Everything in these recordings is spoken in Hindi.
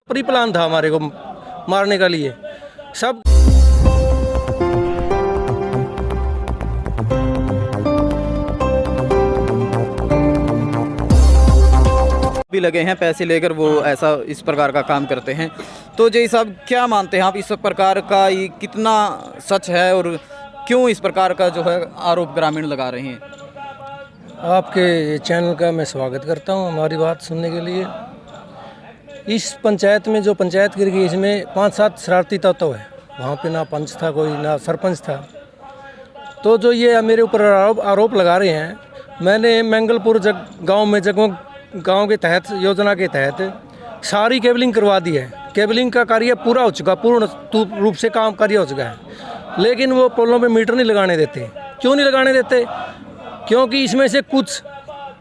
प्री प्लान था हमारे को मारने का लिए सब। भी लगे हैं पैसे लेकर वो ऐसा इस प्रकार का काम करते हैं। तो जय साहब, क्या मानते हैं आप, इस प्रकार का ये कितना सच है और क्यों इस प्रकार का जो है आरोप ग्रामीण लगा रहे हैं? आपके चैनल का मैं स्वागत करता हूं हमारी बात सुनने के लिए। इस पंचायत में जो पंचायत गिर गई, इसमें 5-7 शरारती तत्व है। वहाँ पे ना पंच था कोई, ना सरपंच था। तो जो ये मेरे ऊपर आरोप लगा रहे हैं, मैंने मंगलपुर गांव में जगमग गांव के तहत योजना के तहत सारी केबलिंग करवा दी है। केबलिंग का कार्य पूरा हो चुका, पूर्ण रूप से काम कार्य हो चुका है, लेकिन वो पोलों पे मीटर नहीं लगाने देते। क्यों नहीं लगाने देते? क्योंकि इसमें से कुछ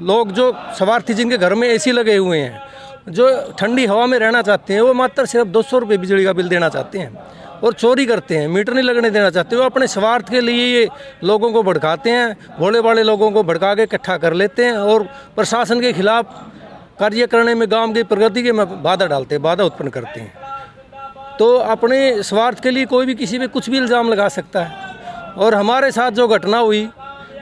लोग जो स्वार्थी, जिनके घर में एसी लगे हुए हैं, जो ठंडी हवा में रहना चाहते हैं, वो मात्र सिर्फ 200 रुपये बिजली का बिल देना चाहते हैं और चोरी करते हैं, मीटर नहीं लगने देना चाहते। वो अपने स्वार्थ के लिए ये लोगों को भड़काते हैं, भोले भाले लोगों को भड़का के इकट्ठा कर लेते हैं और प्रशासन के खिलाफ कार्य करने में, गांव की प्रगति के में बाधा डालते हैं, बाधा उत्पन्न करते हैं। तो अपने स्वार्थ के लिए कोई भी किसी पे कुछ भी इल्ज़ाम लगा सकता है। और हमारे साथ जो घटना हुई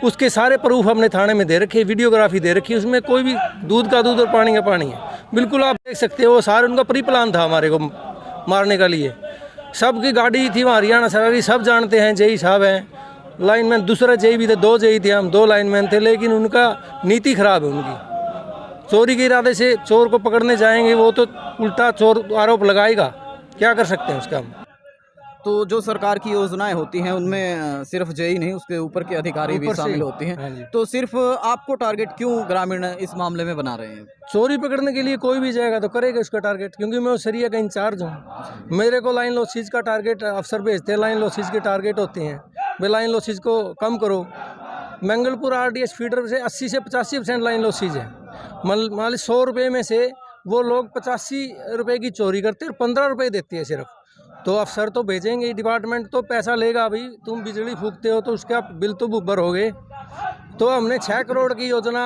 उसके सारे प्रूफ हमने थाने में दे रखे, वीडियोग्राफी दे रखी, उसमें कोई भी दूध का दूध और पानी का पानी है। बिल्कुल आप देख सकते हो, सारे उनका प्री प्लान था हमारे को मारने का लिए। सबकी गाड़ी थी वहाँ, हरियाणा सरकारी सब जानते हैं, जेई साहब हैं, लाइनमैन दूसरा जेई भी थे, 2 जेई थे, हम 2 लाइनमैन थे, लेकिन उनका नीति खराब है उनकी। चोरी के इरादे से चोर को पकड़ने जाएंगे, वो तो उल्टा चोर आरोप लगाएगा, क्या कर सकते हैं उसका हम। तो जो सरकार की योजनाएं होती हैं उनमें सिर्फ जेई नहीं, उसके ऊपर के अधिकारी भी शामिल होते हैं। तो सिर्फ आपको टारगेट क्यों ग्रामीण इस मामले में बना रहे हैं? चोरी पकड़ने के लिए कोई भी जाएगा तो करेगा उसका टारगेट, क्योंकि मैं उस एरिया का इंचार्ज हूँ। मेरे को लाइन लॉसेज का टारगेट अफसर भेजते हैं, लाइन लॉसेज के टारगेट होते हैं, वे लाइन लॉसेज को कम करो। मंगलपुर RDS फीडर से 80 से 85% लाइन लॉसेज है। मान ली 100 रुपये में से वो लोग 85 रुपये की चोरी करते हैं और 15 रुपये देते हैं सिर्फ। तो अफसर तो भेजेंगे, डिपार्टमेंट तो पैसा लेगा, भाई तुम बिजली फूकते हो तो उसका बिल तो भरोगे। तो हमने 6 करोड़ की योजना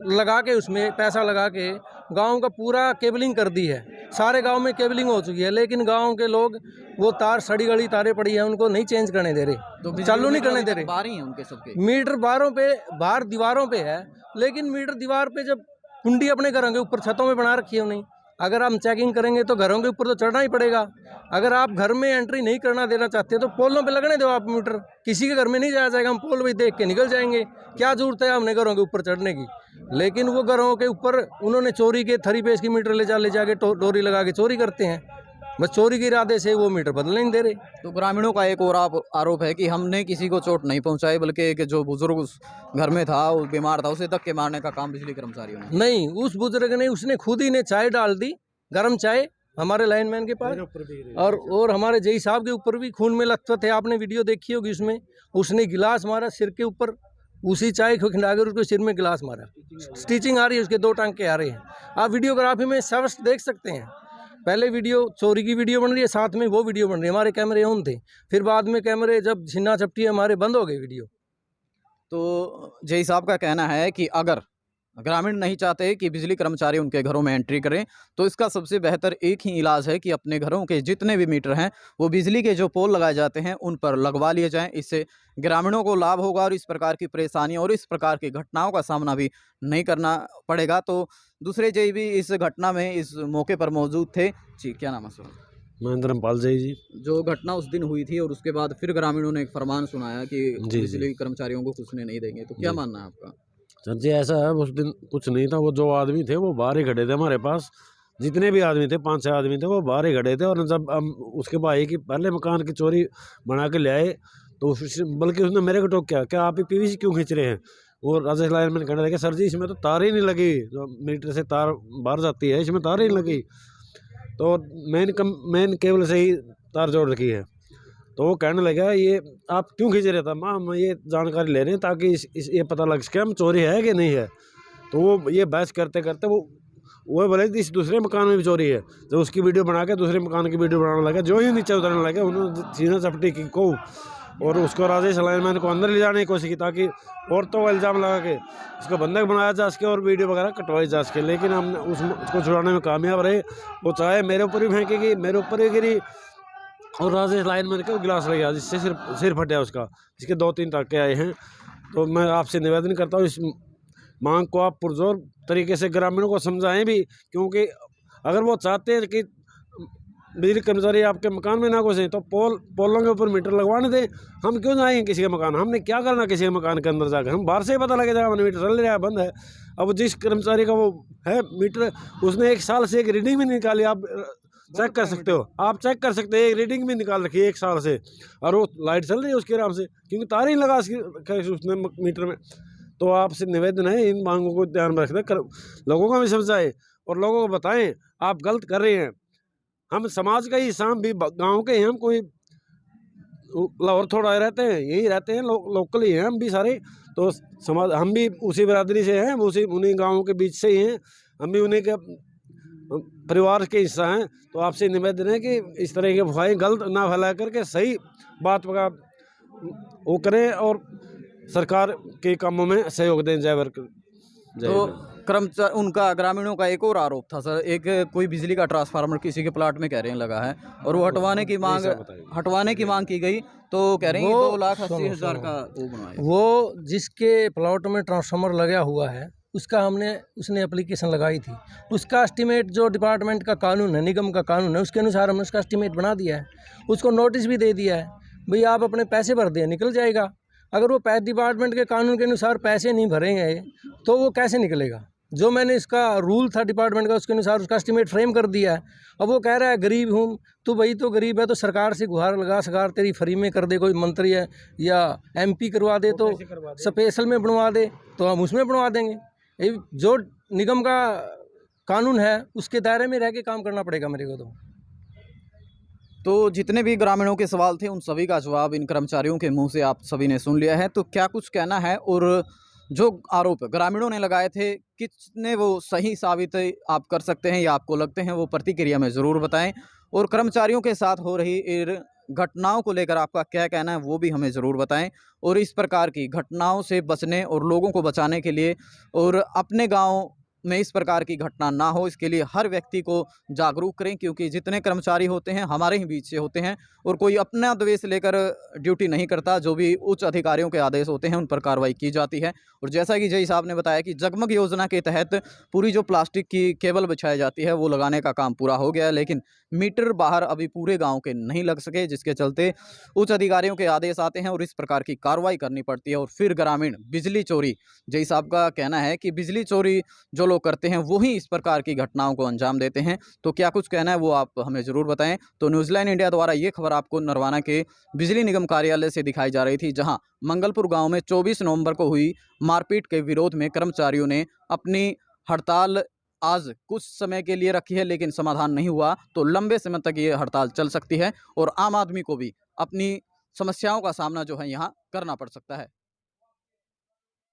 लगा के, उसमें पैसा लगा के गांव का पूरा केबलिंग कर दी है। सारे गांव में केबलिंग हो चुकी है, लेकिन गांव के लोग वो तार, सड़ी गली तारें पड़ी हैं, उनको नहीं चेंज करने दे रहे, तो चालू नहीं करने दे रहे। बाहर ही हैं उनके सबके मीटर बाहर दीवारों पे है, लेकिन मीटर दीवार पे जब कुंडी अपने घरों के ऊपर छतों में बना रखी है उन्हें, अगर हम चेकिंग करेंगे तो घरों के ऊपर तो चढ़ना ही पड़ेगा। अगर आप घर में एंट्री नहीं करना देना चाहते तो पोलों पे लगने दो आप मीटर, किसी के घर में नहीं जाया जाएगा, हम पोल पे देख के निकल जाएंगे। क्या जरूरत है हमने घरों के ऊपर चढ़ने की? लेकिन वो घरों के ऊपर उन्होंने चोरी के 3 पेज की मीटर ले जाके डोरी लगा के चोरी करते हैं, बस चोरी के इरादे से वो मीटर बदलने नहीं दे रहे। तो ग्रामीणों का एक और आरोप है कि हमने किसी को चोट नहीं पहुंचाई, बल्कि एक जो बुजुर्ग उस घर में था, वो बीमार था, उसे धक्के मारने का काम बिजली कर्मचारियों ने। नहीं, उस बुजुर्ग ने, उसने खुद ही ने चाय डाल दी, गर्म चाय, हमारे लाइनमैन के पास, और हमारे जेई साहब के ऊपर भी खून में लथपथ है। आपने वीडियो देखी होगी, उसमें उसने गिलास मारा सिर के ऊपर, उसी चाय को खिंडाकर उसके सिर में गिलास मारा। स्टिचिंग आ रही है, उसके 2 टांके आ रहे हैं, आप वीडियोग्राफी में सब देख सकते हैं। पहले वीडियो चोरी की वीडियो बन रही है, साथ में वो वीडियो बन रही है, हमारे कैमरे ऑन थे, फिर बाद में कैमरे जब छिन्ना चपटी हमारे बंद हो गए वीडियो। तो जेई साहब का कहना है कि अगर ग्रामीण नहीं चाहते कि बिजली कर्मचारी उनके घरों में एंट्री करें, तो इसका सबसे बेहतर एक ही इलाज है कि अपने घरों के जितने भी मीटर हैं वो बिजली के जो पोल लगाए जाते हैं उन पर लगवा लिए जाएं। इससे ग्रामीणों को लाभ होगा और इस प्रकार की परेशानियों और इस प्रकार की घटनाओं का सामना भी नहीं करना पड़ेगा। तो दूसरे जेई भी इस घटना में इस मौके पर मौजूद थे। जी, क्या नाम है सर? महेंद्रपाल जी। जो घटना उस दिन हुई थी और उसके बाद फिर ग्रामीणों ने एक फरमान सुनाया कि बिजली कर्मचारियों को कुछ नहीं देंगे, तो क्या मानना है आपका? सर जी, ऐसा है, उस दिन कुछ नहीं था, वो जो आदमी थे वो बाहर ही खड़े थे हमारे पास, जितने भी आदमी थे 5-6 आदमी थे वो बाहर ही खड़े थे। और जब हम उसके बाद कि पहले मकान की चोरी बना के ले आए, तो बल्कि उसने मेरे को टोक क्या आप PVC क्यों खींच रहे हैं? और राजेश लाइनमैन कहने लगे, सर जी इसमें तो तार ही नहीं लगी, जो मीटर से तार बाहर जाती है इसमें तार ही नहीं लगी, तो मेन केबल से ही तार जोड़ रखी है। तो वो कहने लगा, ये आप क्यों खींच रहे था? माँ हम ये जानकारी ले रहे हैं ताकि ये पता लग सके हम चोरी है कि नहीं है। तो वो ये बहस करते करते वो वो बोले इस दूसरे मकान में भी चोरी है, तो उसकी वीडियो बना के दूसरे मकान की वीडियो बनाने लगे। जो ही नीचे उतरने लगे उन्होंने सीना चपटी की को और उसको राजेश लाइनमैन को अंदर ले जाने की कोशिश की, ताकि औरतों का इल्ज़ाम लगा के उसको बंधक बनाया जा सके और वीडियो वगैरह कटवाई जा सके। लेकिन हमने उसको छुड़ाने में कामयाब रहे। वो चाहे मेरे ऊपर भी फेंकेगी, मेरे ऊपर ही गिरी और राजेश लाइनमैन के गिलास लग गया, जिससे सिर फटा उसका, जिसके 2-3 टाँके आए हैं। तो मैं आपसे निवेदन करता हूँ इस मांग को आप पुरजोर तरीके से ग्रामीणों को समझाएं भी, क्योंकि अगर वो चाहते हैं कि बिजली कर्मचारी आपके मकान में ना घुसें तो पोलों के ऊपर मीटर लगवाने दें। हम क्यों जाएंगे किसी के मकान, हमने क्या करना किसी के मकान के अंदर जाकर, हम बाहर से ही पता लग जाएगा मीटर चल रहा है बंद है। अब जिस कर्मचारी का वो है मीटर, उसने 1 साल से एक रीडिंग भी निकाली, आप चेक कर सकते हो, आप चेक कर सकते हैं, एक रीडिंग भी निकाल रखी है 1 साल से, और वो लाइट चल रही है उसके आराम से, क्योंकि तार ही लगा उसने मीटर में। तो आपसे निवेदन है इन मांगों को ध्यान में रखना, लोगों को भी समझाएं और लोगों को बताएं आप गलत कर रहे हैं। हम समाज का ही हिस्सा, हम भी गाँव के हैं, हम कोई लाहौर थोड़ा रहते हैं, यही रहते हैं, लोकल ही हैं हम भी सारे। तो समाज, हम भी उसी बिरादरी से हैं, उन्हीं गाँवों के बीच से ही हैं, हम भी उन्हीं के परिवार के हिस्सा हैं। तो आपसे निवेदन है कि इस तरह के अफवाहें गलत ना फैला करके सही बात का वो करें और सरकार के कामों में सहयोग दें। जय वर्कर। तो कर्मचारी उनका ग्रामीणों का एक और आरोप था सर, एक कोई बिजली का ट्रांसफार्मर किसी के प्लाट में कह रहे हैं लगा है और वो हटवाने की मांग की गई, तो कह रहे हैं 2,80,000 का वो बनवाया। वो जिसके प्लॉट में ट्रांसफार्मर लगा हुआ है उसने एप्लीकेशन लगाई थी, उसका एस्टीमेट जो डिपार्टमेंट का कानून है, निगम का कानून है, उसके अनुसार हमने उसका एस्टीमेट बना दिया है, उसको नोटिस भी दे दिया है, भाई आप अपने पैसे भर दें निकल जाएगा। अगर वो डिपार्टमेंट के कानून के अनुसार पैसे नहीं भरेंगे तो वो कैसे निकलेगा। जो मैंने इसका रूल था डिपार्टमेंट का उसके अनुसार उसका एस्टीमेट फ्रेम कर दिया है। अब वो कह रहा है गरीब हूँ, तो भाई तो गरीब है तो सरकार से गुहार लगा, सरकार तेरी फ्री में कर दे, कोई मंत्री है या MP करवा दे तो स्पेशल में बनवा दे तो हम उसमें बनवा देंगे। जो निगम का कानून है उसके दायरे में रह के काम करना पड़ेगा मेरे को। तो जितने भी ग्रामीणों के सवाल थे उन सभी का जवाब इन कर्मचारियों के मुंह से आप सभी ने सुन लिया है। तो क्या कुछ कहना है और जो आरोप ग्रामीणों ने लगाए थे कितने वो सही साबित आप कर सकते हैं या आपको लगते हैं, वो प्रतिक्रिया में ज़रूर बताएं। और कर्मचारियों के साथ हो रही इन घटनाओं को लेकर आपका क्या कहना है वो भी हमें ज़रूर बताएं। और इस प्रकार की घटनाओं से बचने और लोगों को बचाने के लिए और अपने गाँव में इस प्रकार की घटना ना हो, इसके लिए हर व्यक्ति को जागरूक करें, क्योंकि जितने कर्मचारी होते हैं हमारे ही बीच से होते हैं और कोई अपना द्वेष लेकर ड्यूटी नहीं करता। जो भी उच्च अधिकारियों के आदेश होते हैं उन पर कार्रवाई की जाती है। और जैसा कि जय साहब ने बताया कि जगमग योजना के तहत पूरी जो प्लास्टिक की केबल बिछाई जाती है वो लगाने का काम पूरा हो गया, लेकिन मीटर बाहर अभी पूरे गाँव के नहीं लग सके, जिसके चलते उच्च अधिकारियों के आदेश आते हैं और इस प्रकार की कार्रवाई करनी पड़ती है। और फिर ग्रामीण बिजली चोरी, जय साहब का कहना है कि बिजली चोरी जो लोग करते हैं वही इस प्रकार की घटनाओं को अंजाम देते हैं। तो क्या कुछ कहना है वो आप हमें ज़रूर बताएं। तो न्यूज़लैंड इंडिया द्वारा ये खबर आपको नरवाना के बिजली निगम कार्यालय से दिखाई जा रही थी, जहां मंगलपुर गांव में 24 नवंबर को हुई मारपीट के विरोध में कर्मचारियों ने अपनी हड़ताल आज कुछ समय के लिए रखी है, लेकिन समाधान नहीं हुआ तो लंबे समय तक ये हड़ताल चल सकती है और आम आदमी को भी अपनी समस्याओं का सामना जो है यहाँ करना पड़ सकता है।